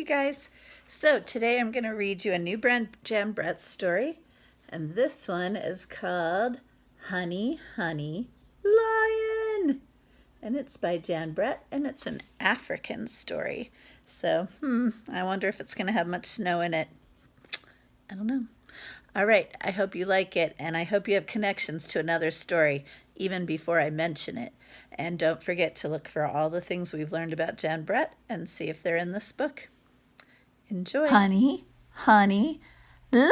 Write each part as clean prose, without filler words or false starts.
you guys. So today I'm going to read you a new Jan Brett story, and this one is called Honey, Honey, Lion. And it's by Jan Brett, and it's an African story. So, I wonder if it's going to have much snow in it. I don't know. All right, I hope you like it, and I hope you have connections to another story even before I mention it. And don't forget to look for all the things we've learned about Jan Brett and see if they're in this book. Enjoy. Honey, Honey, Lion!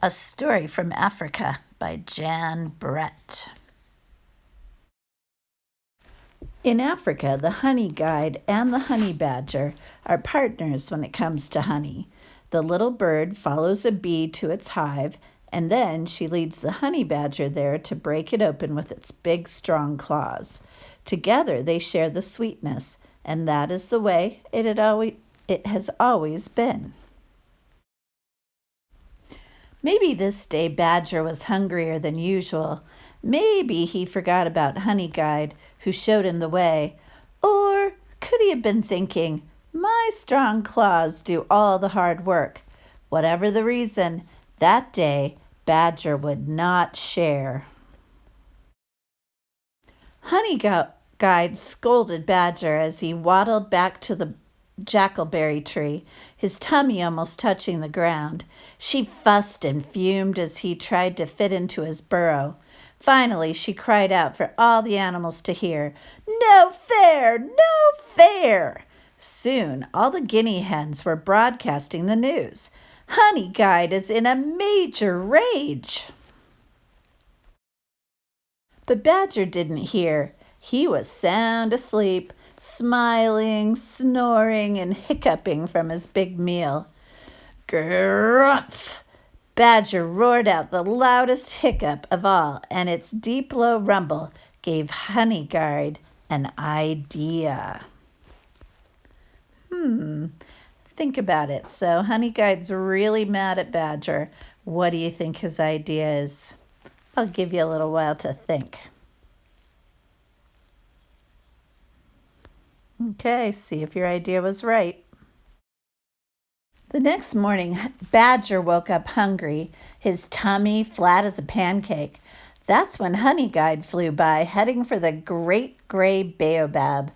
A story from Africa by Jan Brett. In Africa, the honey guide and the honey badger are partners when it comes to honey. The little bird follows a bee to its hive, and then she leads the honey badger there to break it open with its big, strong claws. Together they share the sweetness, and that is the way it has always been. Maybe this day Badger was hungrier than usual. Maybe he forgot about Honey Guide, who showed him the way. Or could he have been thinking, my strong claws do all the hard work? Whatever the reason, that day Badger would not share. Honey Guide scolded Badger as he waddled back to the jackalberry tree, his tummy almost touching the ground. She fussed and fumed as he tried to fit into his burrow. Finally, she cried out for all the animals to hear, "No fair! No fair!" Soon, all the guinea hens were broadcasting the news. Honey Guide is in a major rage. But Badger didn't hear. He was sound asleep, smiling, snoring, and hiccuping from his big meal. Grumph! Badger roared out the loudest hiccup of all, and its deep, low rumble gave Honey Guide an idea. Think about it. So Honey Guide's really mad at Badger. What do you think his idea is? I'll give you a little while to think. Okay, see if your idea was right. The next morning, Badger woke up hungry, his tummy flat as a pancake. That's when Honey Guide flew by, heading for the great gray baobab.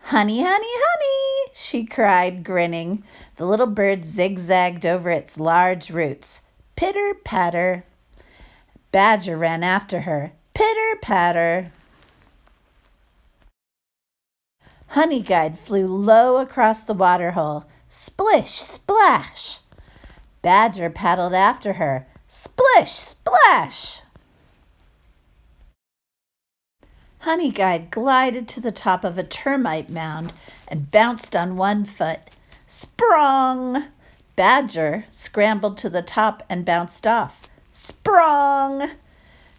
Honey, honey, honey, she cried, grinning. The little bird zigzagged over its large roots. Pitter patter. Badger ran after her. Pitter patter. Honey Guide flew low across the waterhole. Splish, splash. Badger paddled after her. Splish, splash. Honey Guide glided to the top of a termite mound and bounced on one foot. Sprung! Badger scrambled to the top and bounced off. Sprung!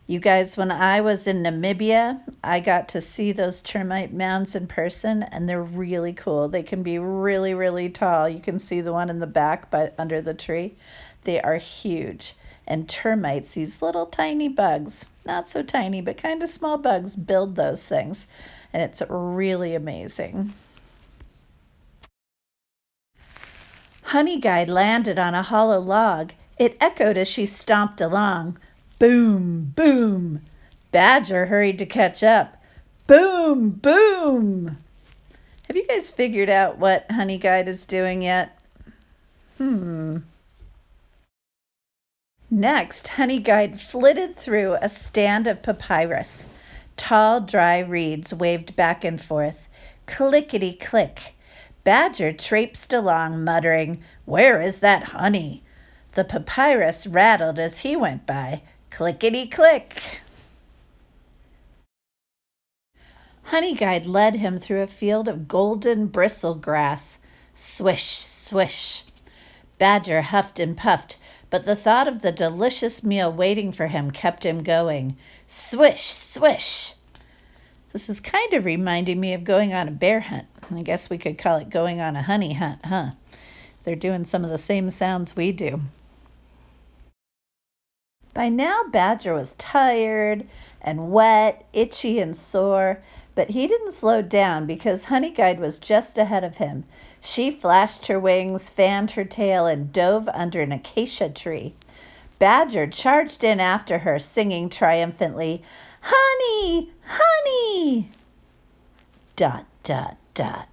You guys, when I was in Namibia, I got to see those termite mounds in person, and they're really cool. They can be really, really tall. You can see the one in the back under the tree. They are huge. And termites, these little tiny bugs, not so tiny, but kind of small bugs, build those things. And it's really amazing. Honey Guide landed on a hollow log. It echoed as she stomped along. Boom, boom. Badger hurried to catch up. Boom, boom. Have you guys figured out what Honey Guide is doing yet? Next, Honey Guide flitted through a stand of papyrus. Tall, dry reeds waved back and forth. Clickety-click. Badger traipsed along, muttering, "Where is that honey?" The papyrus rattled as he went by. Clickety-click. Honey Guide led him through a field of golden bristle grass. Swish, swish. Badger huffed and puffed, but the thought of the delicious meal waiting for him kept him going. Swish, swish. This is kind of reminding me of going on a bear hunt. I guess we could call it going on a honey hunt, huh? They're doing some of the same sounds we do. By now, Badger was tired and wet, itchy and sore. But he didn't slow down because Honey Guide was just ahead of him. She flashed her wings, fanned her tail, and dove under an acacia tree. Badger charged in after her, singing triumphantly, "Honey! Honey!" ... Dot, dot, dot.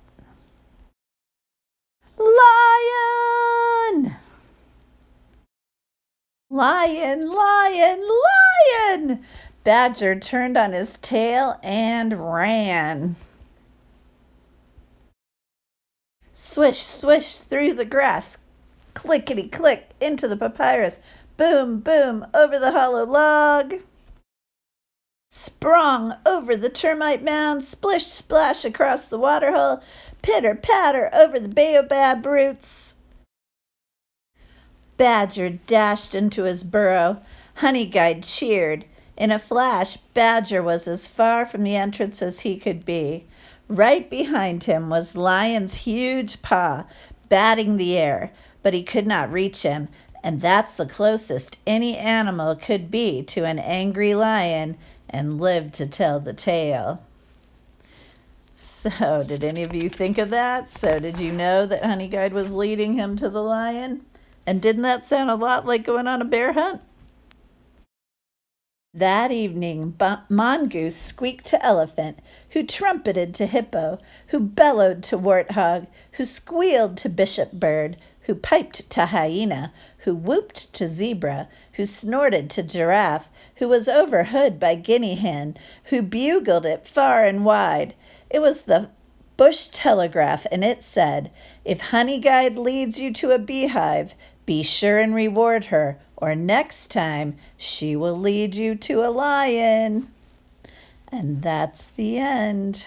Lion! Lion, lion, lion! Badger turned on his tail and ran. Swish, swish through the grass, clickety-click into the papyrus, boom, boom over the hollow log. Sprung over the termite mound, splish, splash across the waterhole, pitter, patter over the baobab roots. Badger dashed into his burrow. Honey Guide cheered. In a flash, Badger was as far from the entrance as he could be. Right behind him was Lion's huge paw, batting the air, but he could not reach him, and that's the closest any animal could be to an angry lion and live to tell the tale. So, did any of you think of that? So, did you know that Honey Guide was leading him to the lion? And didn't that sound a lot like going on a bear hunt? That evening, Mongoose squeaked to Elephant, who trumpeted to Hippo, who bellowed to Warthog, who squealed to Bishop Bird, who piped to Hyena, who whooped to Zebra, who snorted to Giraffe, who was overheard by Guinea Hen, who bugled it far and wide. It was the Bush Telegraph, and it said, "If Honey Guide leads you to a beehive, be sure and reward her, or next time she will lead you to a lion." And that's the end.